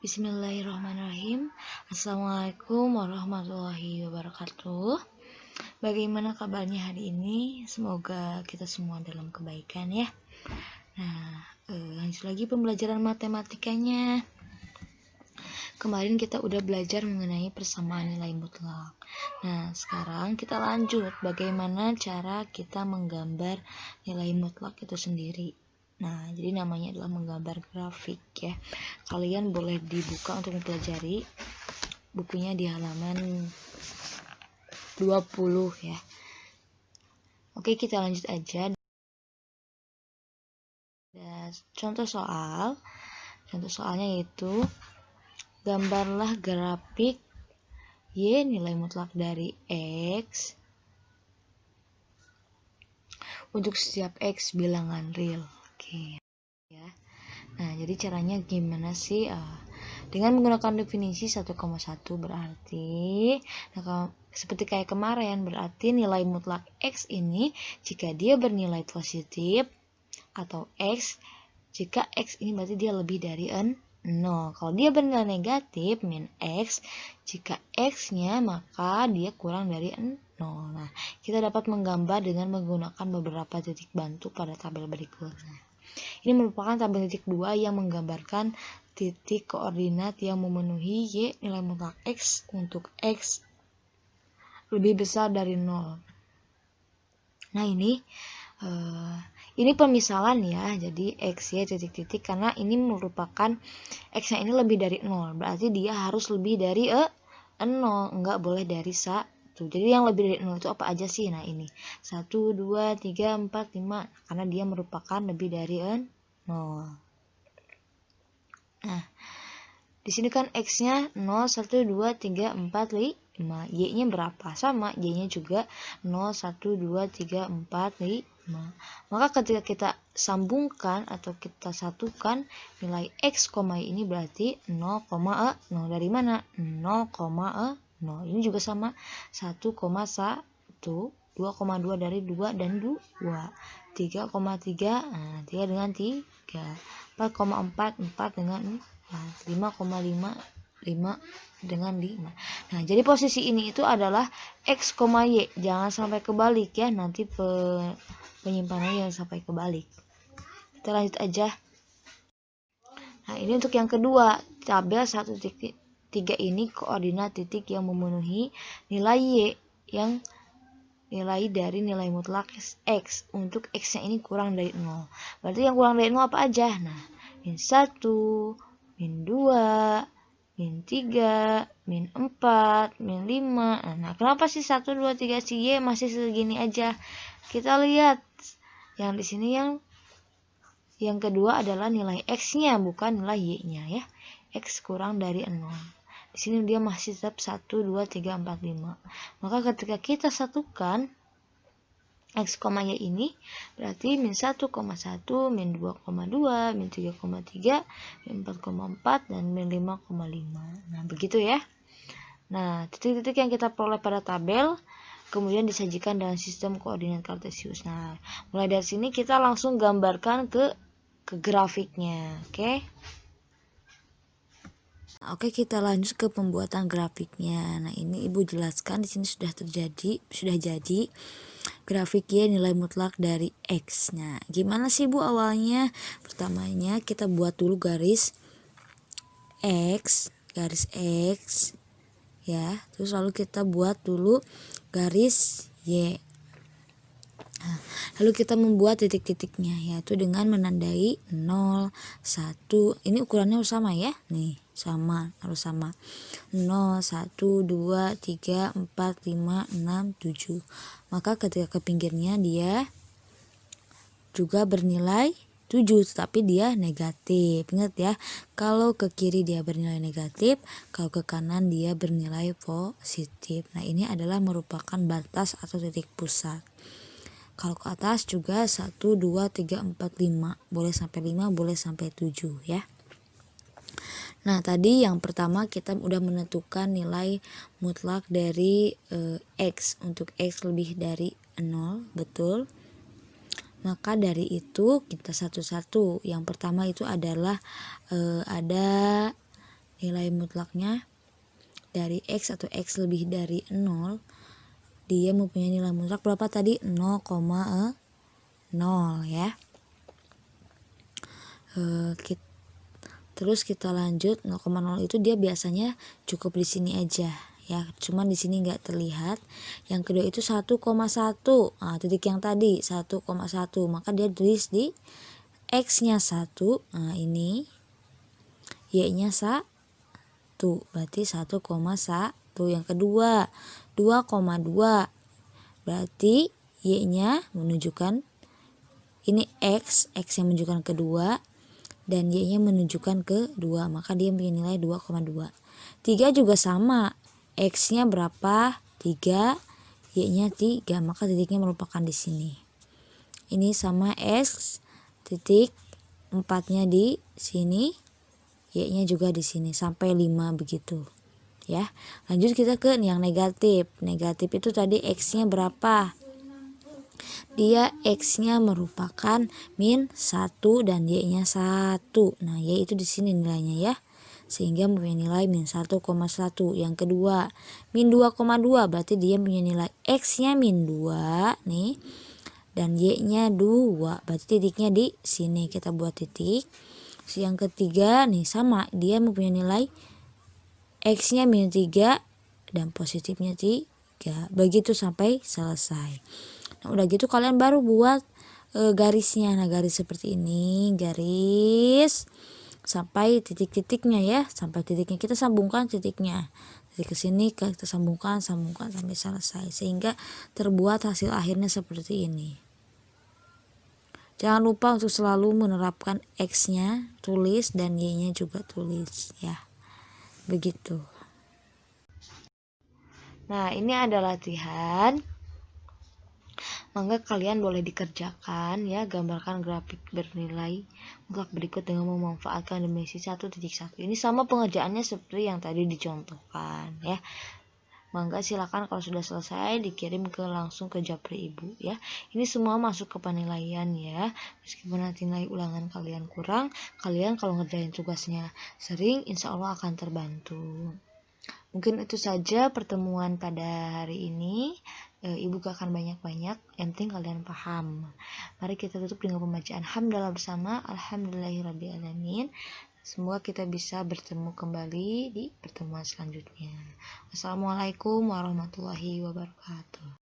Bismillahirrahmanirrahim. Assalamualaikum warahmatullahi wabarakatuh. Bagaimana kabarnya hari ini? Semoga kita semua dalam kebaikan ya. Nah, lanjut lagi pembelajaran matematikanya. Kemarin kita udah belajar mengenai persamaan nilai mutlak. Nah, sekarang kita lanjut bagaimana cara kita menggambar nilai mutlak itu sendiri. Nah, jadi namanya adalah menggambar grafik ya. Kalian boleh dibuka untuk mempelajari bukunya di halaman 20 ya. Oke, kita lanjut aja. Contoh soalnya yaitu gambarlah grafik Y nilai mutlak dari X untuk setiap X bilangan real. Oke ya. Nah, jadi caranya gimana sih? Dengan menggunakan definisi 1,1 berarti seperti kayak kemarin, berarti nilai mutlak X ini jika dia bernilai positif, atau X jika X ini berarti dia lebih dari 0. Kalau dia bernilai negatif, min X, jika X-nya maka dia kurang dari 0. Nah, kita dapat menggambar dengan menggunakan beberapa titik bantu pada tabel berikutnya. Ini merupakan tabel titik 2 yang menggambarkan titik koordinat yang memenuhi Y nilai mutlak X untuk X lebih besar dari 0. Nah, ini pemisalan ya, jadi X, Y, titik-titik, karena ini merupakan X-nya ini lebih dari 0, berarti dia harus lebih dari 0, enggak boleh dari 1. Jadi yang lebih dari 0 itu apa aja sih? Nah, ini 1, 2, 3, 4, 5, karena dia merupakan lebih dari 0. Nah, di sini kan X-nya 0, 1, 2, 3, 4, 5. Y-nya berapa? Sama, Y-nya juga 0, 1, 2, 3, 4, 5. Maka ketika kita sambungkan atau kita satukan nilai X, Y ini berarti 0, 0 dari mana? 0,0. Ini juga sama 1,1, 2,2 dari 2 dan 2, 3,3, nah 3 dengan 3, 4,4, 4 dengan 4, 5,5, 5 dengan 5. Nah, jadi posisi ini itu adalah X, Y. Jangan sampai kebalik ya, nanti penyimpanannya jangan sampai kebalik. Kita lanjut aja. Nah, ini untuk yang kedua, tabel 1,3 ini koordinat titik yang memenuhi nilai Y yang nilai dari nilai mutlak X untuk X-nya ini kurang dari 0. Berarti yang kurang dari 0 apa aja? Nah, min 1, min 2, min 3, min 4, min 5. Nah, kenapa sih 1, 2, 3 si Y masih segini aja? Kita lihat yang di sini yang kedua adalah nilai X-nya, bukan nilai Y-nya ya. X kurang dari 0. Di sini dia masih tetap 1, 2, 3, 4, 5. Maka ketika kita satukan X, Y ini berarti min 1,1, min 2,2, min 3,3, min 4,4, dan min 5,5. Nah, begitu ya. Nah, titik-titik yang kita peroleh pada tabel kemudian disajikan dalam sistem koordinat kartesius. Nah, mulai dari sini kita langsung gambarkan ke grafiknya, oke? Oke, kita lanjut ke pembuatan grafiknya. Nah, ini Ibu jelaskan di sini sudah jadi grafik Y nilai mutlak dari X. Nah, gimana sih Bu awalnya? Pertamanya kita buat dulu garis X ya. Terus lalu kita buat dulu garis Y. Nah, lalu kita membuat titik-titiknya yaitu dengan menandai 0, 1. Ini ukurannya harus sama ya. Nih, harus sama. 0, 1, 2, 3, 4, 5, 6, 7. Maka ketika ke pinggirnya dia juga bernilai 7, tetapi dia negatif. Ingat ya, kalau ke kiri dia bernilai negatif, kalau ke kanan dia bernilai positif. Nah, ini adalah merupakan batas atau titik pusat. Kalau ke atas juga 1, 2, 3, 4, 5. Boleh sampai 5, boleh sampai 7 ya. Nah, tadi yang pertama kita udah menentukan nilai mutlak dari X untuk X lebih dari 0, betul. Maka dari itu kita satu-satu. Yang pertama itu adalah ada nilai mutlaknya dari X atau X lebih dari 0, dia mempunyai nilai mutlak berapa tadi? 0,0 ya. Terus kita lanjut, 0,0 itu dia biasanya cukup di sini aja ya, cuman di sini nggak terlihat. Yang kedua itu 1,1, nah, titik yang tadi 1,1, maka dia tulis di X-nya 1, nah ini Y-nya 1, berarti 1,1. Yang kedua 2,2, berarti Y-nya menunjukkan ini X yang menunjukkan kedua, dan Y-nya menunjukkan ke 2, maka dia punya nilai 2,2. 3 juga sama, X-nya berapa? 3, Y-nya 3, maka titiknya merupakan di sini. Ini sama X titik 4-nya di sini, Y-nya juga di sini, sampai 5 begitu. Ya, lanjut kita ke yang negatif. Negatif itu tadi X-nya berapa? Dia X-nya merupakan min 1 dan Y-nya 1. Nah, Y itu di sini nilainya ya. Sehingga mempunyai nilai min 1,1. Yang kedua, min 2,2, berarti dia punya nilai X-nya min 2 nih. Dan Y-nya 2, berarti titiknya di sini, kita buat titik. Yang ketiga nih sama, dia mempunyai nilai X-nya min 3 dan positifnya 3. Begitu sampai selesai. Nah, udah gitu kalian baru buat garisnya. Nah, garis seperti ini, garis sampai titik-titiknya ya, sampai titiknya kita sambungkan titiknya. Titik ke sini kita sambungkan sampai selesai, sehingga terbuat hasil akhirnya seperti ini. Jangan lupa untuk selalu menerapkan X-nya tulis dan Y-nya juga tulis ya. Begitu. Nah, ini ada latihan. Maka kalian boleh dikerjakan ya, gambarkan grafik bernilai mutlak berikut dengan memanfaatkan dimensi 1.1. Ini sama pengerjaannya seperti yang tadi dicontohkan ya. Mangga silakan kalau sudah selesai dikirim langsung ke Japri Ibu ya. Ini semua masuk ke penilaian ya. Meskipun nanti nilai ulangan kalian kurang, kalian kalau ngerjain tugasnya sering, insya Allah akan terbantu. Mungkin itu saja pertemuan pada hari ini. Ibu gak akan banyak-banyak, yang penting kalian paham. Mari kita tutup dengan pembacaan hamdalah bersama. Alhamdulillahirrabbilalamin. Semoga kita bisa bertemu kembali di pertemuan selanjutnya. Wassalamualaikum warahmatullahi wabarakatuh.